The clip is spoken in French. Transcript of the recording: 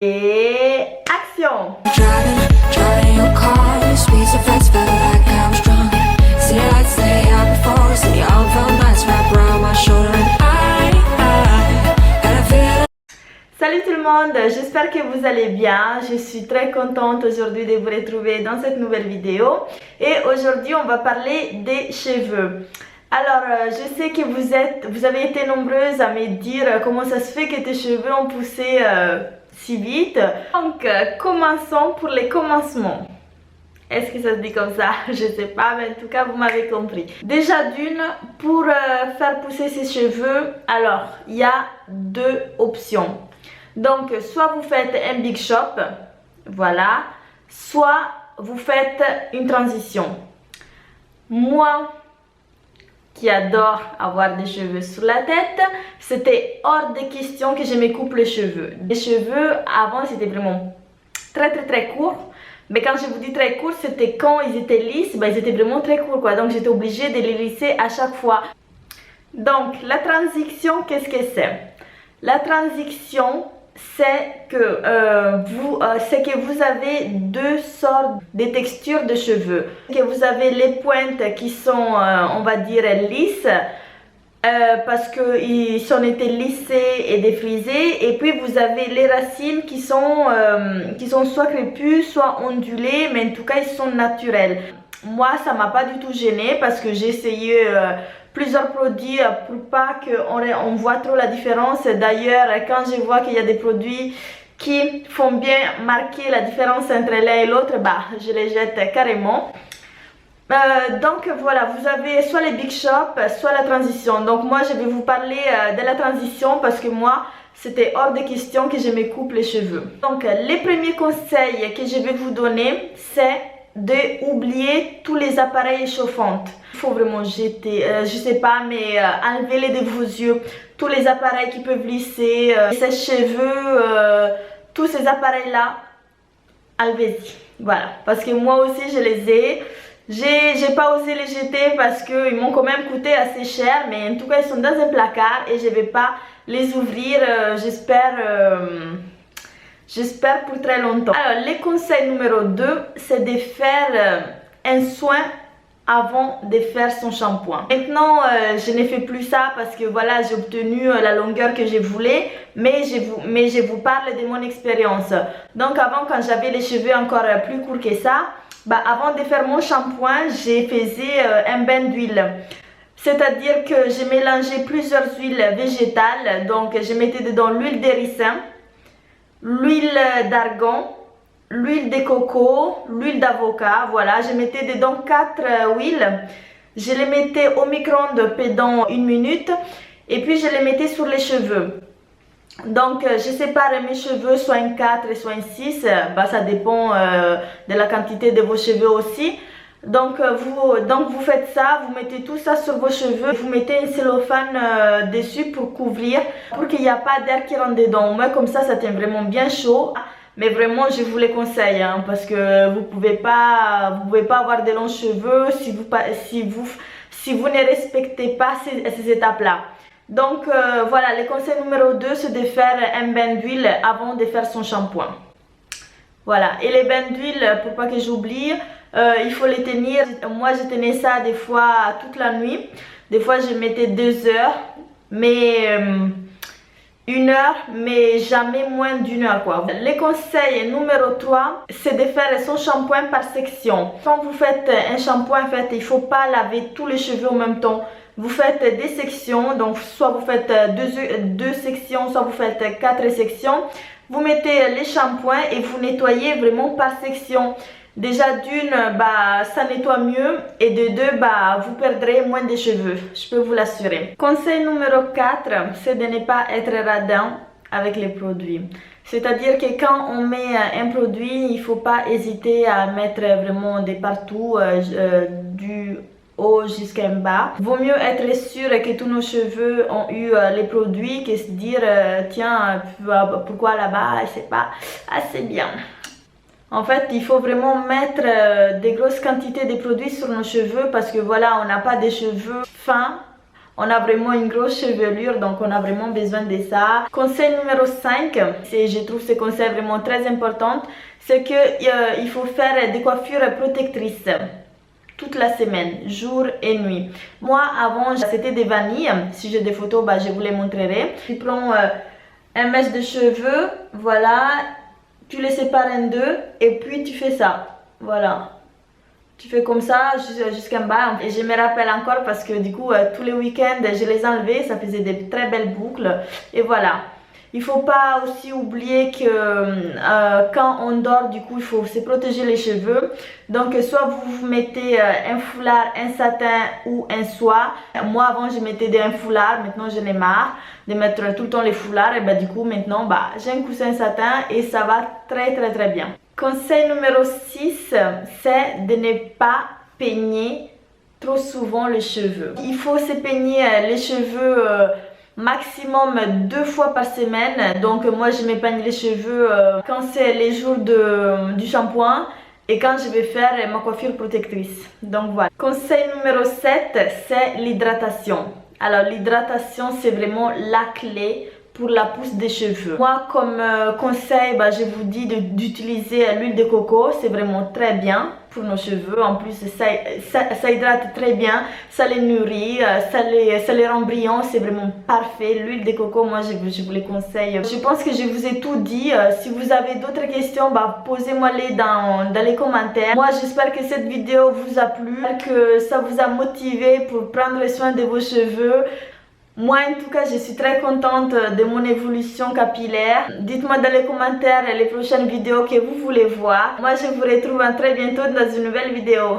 Et action! Driving your car, speeds of fast, felt like I was drunk. City lights stay out before us, and the all felt nice wrapped around my shoulder. And I got a feeling. Salut tout le monde, j'espère que vous allez bien. Je suis très contente aujourd'hui de vous retrouver dans cette nouvelle vidéo. Et aujourd'hui, on va parler des cheveux. Alors, je sais que vous avez été nombreuses à me dire comment ça se fait que tes cheveux ont poussé si vite. Donc, commençons pour les commencements. Est-ce que ça se dit comme ça? Je sais pas, mais en tout cas, vous m'avez compris. Déjà d'une, pour faire pousser ses cheveux, alors, il y a deux options. Donc, soit vous faites un big chop, voilà, soit vous faites une transition. Moi, qui adore avoir des cheveux sur la tête, c'était hors de question que je me coupe les cheveux. Les cheveux, avant, c'était vraiment très courts. Mais quand je vous dis très courts, c'était quand ils étaient lisses, ben, ils étaient vraiment très courts, quoi. Donc, j'étais obligée de les lisser à chaque fois. Donc, la transition, qu'est-ce que c'est? La transition, c'est que vous avez deux sortes de textures de cheveux. Que vous avez les pointes qui sont, on va dire, lisses, parce qu'ils ont été lissés et défrisés. Et puis vous avez les racines qui sont soit crépus, soit ondulées, mais en tout cas ils sont naturels. Moi, ça m'a pas du tout gênée parce que j'ai essayé plusieurs produits pour pas qu'on voit trop la différence. D'ailleurs, quand je vois qu'il y a des produits qui font bien marquer la différence entre l'un et l'autre, bah, je les jette carrément. Donc voilà, vous avez soit les big shop, soit la transition. Donc moi, je vais vous parler de la transition parce que moi, c'était hors de question que je me coupe les cheveux. Donc les premiers conseils que je vais vous donner, c'est d'oublier tous les appareils chauffants. Il faut vraiment jeter, je sais pas, mais enlevez-les de vos yeux. Tous les appareils qui peuvent lisser, sèche-cheveux, tous ces appareils-là, enlevez-y. Voilà, parce que moi aussi je les ai. J'ai pas osé les jeter parce qu'ils m'ont quand même coûté assez cher, mais en tout cas ils sont dans un placard et je vais pas les ouvrir, j'espère pour très longtemps. Alors, le conseil numéro 2, c'est de faire un soin avant de faire son shampoing. Maintenant, je ne fais plus ça parce que voilà, j'ai obtenu la longueur que je voulais, mais je vous parle de mon expérience. Donc avant, quand j'avais les cheveux encore plus courts que ça, bah, avant de faire mon shampoing, je faisais un bain d'huile. C'est-à-dire que je mélangeais plusieurs huiles végétales. Donc je mettais dedans l'huile de ricin, l'huile d'argan, l'huile de coco, l'huile d'avocat. Voilà, je mettais dedans 4 huiles. Je les mettais au micro-ondes pendant 1 minute et puis je les mettais sur les cheveux. Donc je sépare mes cheveux soit en 4 soit en 6, bah, ça dépend de la quantité de vos cheveux aussi. Donc vous faites ça, vous mettez tout ça sur vos cheveux, vous mettez un cellophane dessus pour couvrir, pour qu'il n'y a pas d'air qui rentre dedans. Moi comme ça tient vraiment bien chaud. Mais vraiment je vous les conseille hein, parce que vous pouvez pas avoir de longs cheveux si vous ne respectez pas ces étapes là. Donc voilà, le conseil numéro 2, c'est de faire un bain d'huile avant de faire son shampoing. Voilà, et les bains d'huile, pour pas que j'oublie, il faut les tenir. Moi je tenais ça des fois toute la nuit. Des fois je mettais 2 heures, mais 1 heure, mais jamais moins d'1 heure quoi. Le conseil numéro 3, c'est de faire son shampoing par section. Quand vous faites un shampoing, en fait, il ne faut pas laver tous les cheveux en même temps. Vous faites des sections, donc soit vous faites 2 sections, soit vous faites 4 sections. Vous mettez les shampoings et vous nettoyez vraiment par section. Déjà d'une, bah, ça nettoie mieux et de 2, bah, vous perdrez moins de cheveux, je peux vous l'assurer. Conseil numéro 4, c'est de ne pas être radin avec les produits. C'est-à-dire que quand on met un produit, il ne faut pas hésiter à mettre vraiment de partout, du haut jusqu'en bas. Vaut mieux être sûr que tous nos cheveux ont eu les produits que se dire tiens, pourquoi là-bas c'est pas assez bien. En fait, il faut vraiment mettre des grosses quantités de produits sur nos cheveux parce que voilà, on n'a pas des cheveux fins. On a vraiment une grosse chevelure, donc on a vraiment besoin de ça. Conseil numéro 5, je trouve ce conseil vraiment très important, c'est qu'il faut faire des coiffures protectrices toute la semaine, jour et nuit. Moi avant c'était des vanilles, si j'ai des photos je vous les montrerai. Tu prends un mèche de cheveux, voilà, tu les sépares en deux et puis tu fais ça, voilà. Tu fais comme ça jusqu'en bas et je me rappelle encore parce que du coup tous les week-ends je les enlevais, ça faisait des très belles boucles et voilà. Il faut pas aussi oublier que quand on dort du coup il faut se protéger les cheveux. Donc soit vous mettez un foulard, un satin ou un soie. Moi avant je mettais un foulard, maintenant j'en ai marre de mettre tout le temps les foulards et du coup maintenant j'ai un coussin satin et ça va très bien. Conseil numéro 6, c'est de ne pas peigner trop souvent les cheveux. Il faut se peigner les cheveux maximum 2 fois par semaine. Donc moi je me peigne les cheveux quand c'est les jours du shampoing et quand je vais faire ma coiffure protectrice. Donc voilà. Conseil numéro 7, c'est l'hydratation. Alors l'hydratation c'est vraiment la clé pour la pousse des cheveux. Moi comme conseil je vous dis d'utiliser l'huile de coco, c'est vraiment très bien pour nos cheveux. En plus ça hydrate très bien, ça les nourrit, ça les rend brillants, c'est vraiment parfait. L'huile de coco, moi je vous les conseille. Je pense que je vous ai tout dit. Si vous avez d'autres questions, posez-moi les dans les commentaires. Moi j'espère que cette vidéo vous a plu, que ça vous a motivé pour prendre soin de vos cheveux. Moi en tout cas je suis très contente de mon évolution capillaire. Dites-moi dans les commentaires les prochaines vidéos que vous voulez voir. Moi je vous retrouve très bientôt dans une nouvelle vidéo.